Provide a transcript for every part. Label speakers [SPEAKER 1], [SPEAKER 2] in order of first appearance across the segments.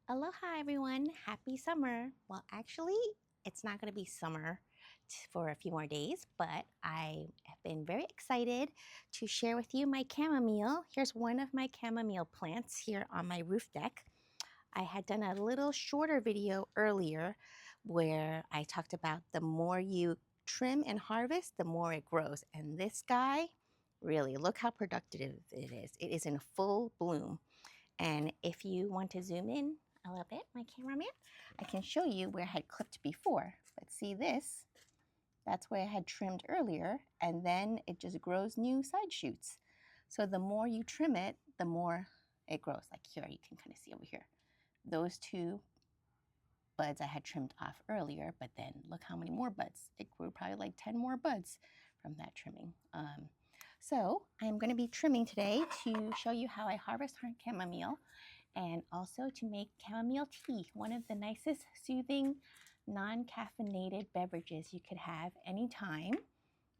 [SPEAKER 1] Aloha everyone, happy summer. Well, actually, it's not going to be summer for a few more days, but I have been very excited to share with you my chamomile. Here's one of my chamomile plants here on my roof deck. I had done a little shorter video earlier where I talked about the more you trim and harvest, the more it grows. And this guy, really, look how productive it is. It is in full bloom. And if you want to zoom in a little bit, my cameraman, I can show you where I had clipped before. But see this? That's where I had trimmed earlier, and then it just grows new side shoots. So the more you trim it, the more it grows. Like here, you can kind of see over here. Those two buds I had trimmed off earlier, but then look how many more buds. It grew probably like 10 more buds from that trimming. So I'm going to be trimming today to show you how I harvest chamomile and also to make chamomile tea, one of the nicest, soothing, non-caffeinated beverages you could have anytime.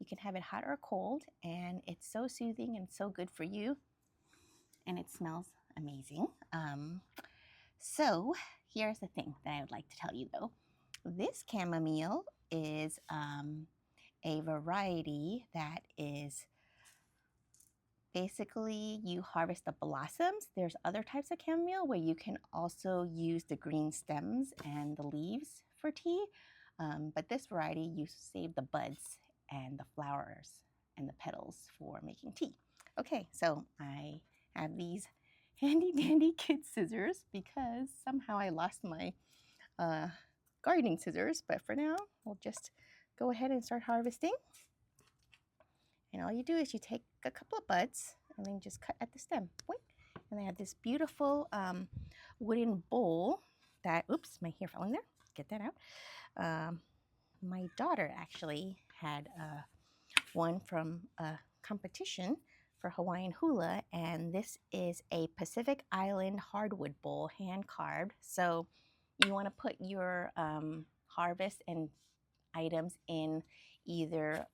[SPEAKER 1] You can have it hot or cold, and it's so soothing and so good for you, and it smells amazing. So here's the thing that I would like to tell you though. This chamomile is a variety that is basically, you harvest the blossoms. There's other types of chamomile where you can also use the green stems and the leaves for tea. But this variety, you save the buds and the flowers and the petals for making tea. Okay, so I have these handy dandy kid scissors because somehow I lost my gardening scissors. But for now, we'll just go ahead and start harvesting. And all you do is you take a couple of buds and then just cut at the stem. And I have this beautiful wooden bowl that, oops, my hair fell in there. Get that out. My daughter actually had one from a competition for Hawaiian hula, and this is a Pacific Island hardwood bowl, hand carved. So you want to put your harvest and items in either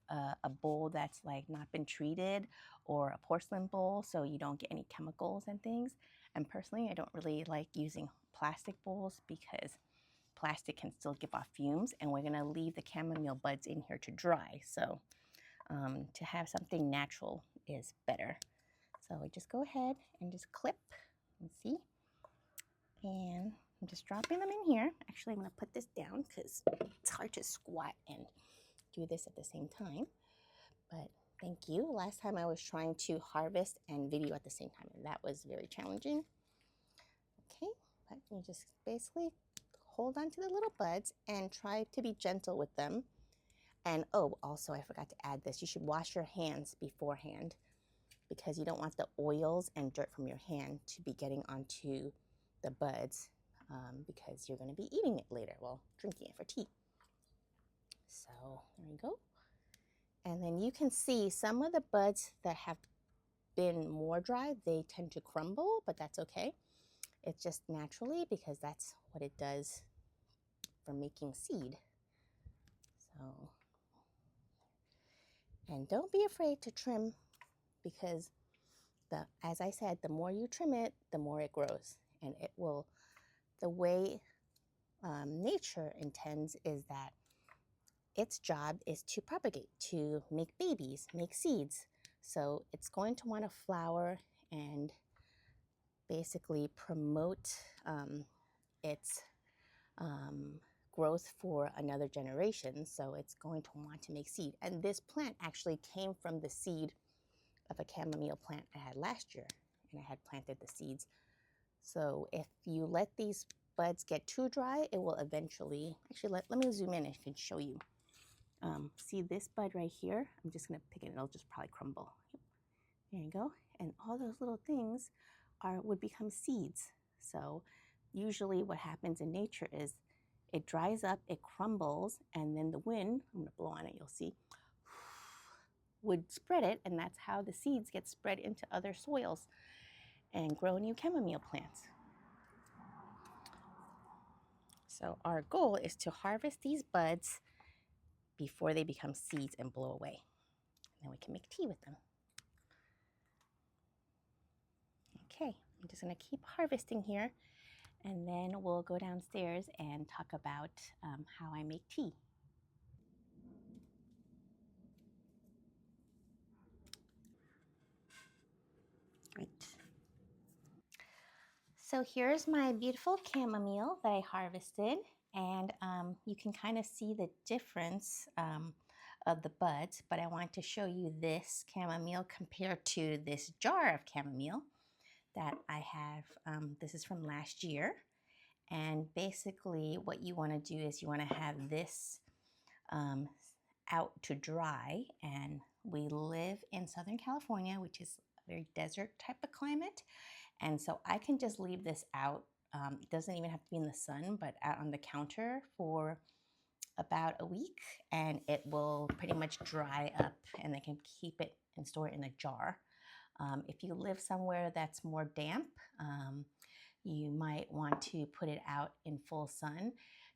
[SPEAKER 1] a bowl that's like not been treated or a porcelain bowl so you don't get any chemicals and things. And personally, I don't really like using plastic bowls because plastic can still give off fumes, and we're going to leave the chamomile buds in here to dry. So to have something natural is better. So I just go ahead and just clip and see. And I'm just dropping them in here. Actually, I'm going to put this down because it's hard to squat and do this at the same time. But thank you. Last time I was trying to harvest and video at the same time, and that was very challenging. Okay, but you just basically hold on to the little buds and try to be gentle with them. And oh, also I forgot to add this. You should wash your hands beforehand because you don't want the oils and dirt from your hand to be getting onto the buds because you're going to be eating it later, well, drinking it for tea. So there we go. And then you can see some of the buds that have been more dry, they tend to crumble, but that's okay. It's just naturally because that's what it does for making seed. So, and don't be afraid to trim because as I said, the more you trim it, the more it grows. And it will, the way nature intends is that its job is to propagate, to make babies, make seeds. So it's going to want to flower and basically promote its growth for another generation. So it's going to want to make seed. And this plant actually came from the seed of a chamomile plant I had last year, and I had planted the seeds. So if you let these buds get too dry, it will eventually, actually let me zoom in and I can show you. See this bud right here? I'm just gonna pick it and it'll just probably crumble. There you go. And all those little things would become seeds. So usually what happens in nature is it dries up, it crumbles, and then the wind, I'm gonna blow on it, you'll see, would spread it, and that's how the seeds get spread into other soils and grow new chamomile plants. So our goal is to harvest these buds before they become seeds and blow away. And then we can make tea with them. Okay, I'm just gonna keep harvesting here. and then we'll go downstairs and talk about how I make tea. Great. So here's my beautiful chamomile that I harvested, and you can kind of see the difference of the buds, but I want to show you this chamomile compared to this jar of chamomile that I have. This is from last year, and basically what you want to do is you want to have this out to dry, and we live in Southern California, which is a very desert type of climate. And so I can just leave this out. It doesn't even have to be in the sun, but out on the counter for about a week, and it will pretty much dry up, and I can keep it and store it in a jar. If you live somewhere that's more damp, you might want to put it out in full sun.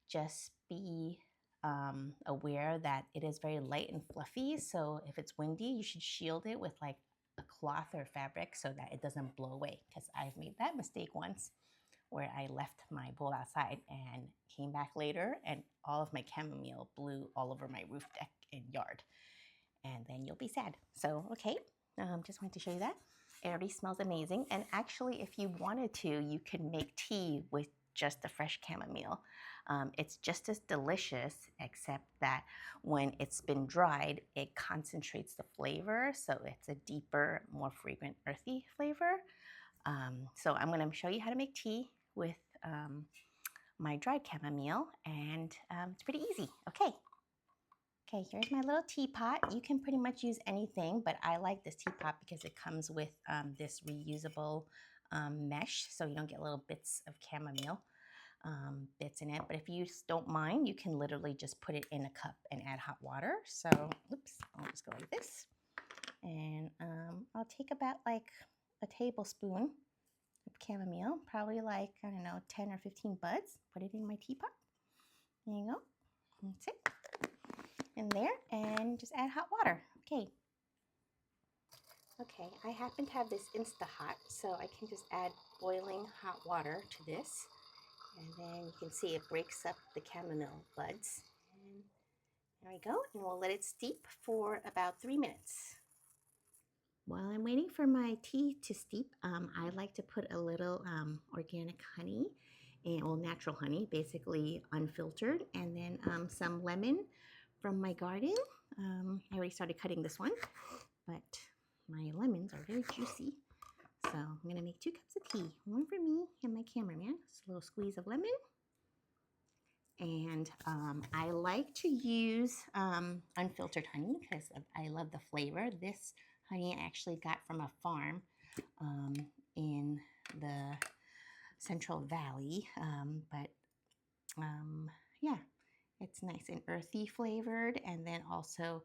[SPEAKER 1] Just be aware that it is very light and fluffy, so if it's windy, you should shield it with like a cloth or fabric so that it doesn't blow away, because I've made that mistake once where I left my bowl outside and came back later and all of my chamomile blew all over my roof deck and yard, and then you'll be sad. So okay, just wanted to show you that. It already smells amazing, and actually if you wanted to, you could make tea with just the fresh chamomile. It's just as delicious, except that when it's been dried, it concentrates the flavor, so it's a deeper, more fragrant, earthy flavor. So I'm going to show you how to make tea with my dried chamomile, and it's pretty easy. Okay. Okay, here's my little teapot. You can pretty much use anything, but I like this teapot because it comes with this reusable mesh, so you don't get little bits of chamomile bits in it. But if you don't mind, you can literally just put it in a cup and add hot water. So, oops, I'll just go like this. And I'll take about like a tablespoon of chamomile, probably like, I don't know, 10 or 15 buds. Put it in my teapot. There you go. That's it. In there, and just add hot water. Okay. Okay, I happen to have this Insta-Hot, so I can just add boiling hot water to this. And then you can see it breaks up the chamomile buds. And there we go. And we'll let it steep for about 3 minutes. While I'm waiting for my tea to steep, I like to put a little organic honey, and well, natural honey, basically unfiltered, and then some lemon from my garden. I already started cutting this one, but my lemons are very juicy. So I'm going to make 2 cups of tea, one for me and my cameraman. Just a little squeeze of lemon. And I like to use unfiltered honey because I love the flavor. This honey I actually got from a farm in the Central Valley, but yeah, it's nice and earthy flavored. And then also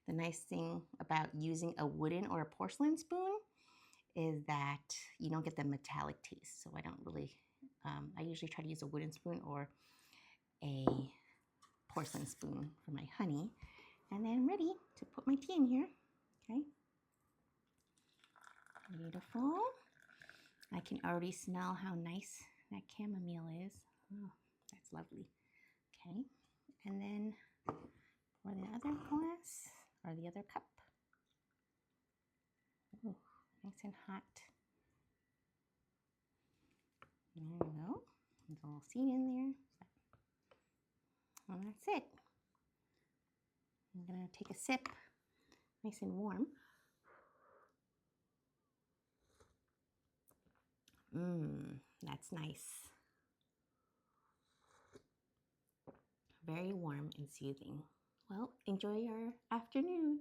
[SPEAKER 1] the nice thing about using a wooden or a porcelain spoon is that you don't get the metallic taste. So I don't really, I usually try to use a wooden spoon or a porcelain spoon for my honey. And then I'm ready to put my tea in here. Okay. Beautiful. I can already smell how nice that chamomile is. Oh, that's lovely. Okay. And then for the other glass or the other cup. Ooh, nice and hot. There we go. There's a little seed in there. And that's it. I'm going to take a sip, nice and warm. That's nice. Very warm and soothing. Well, enjoy your afternoon.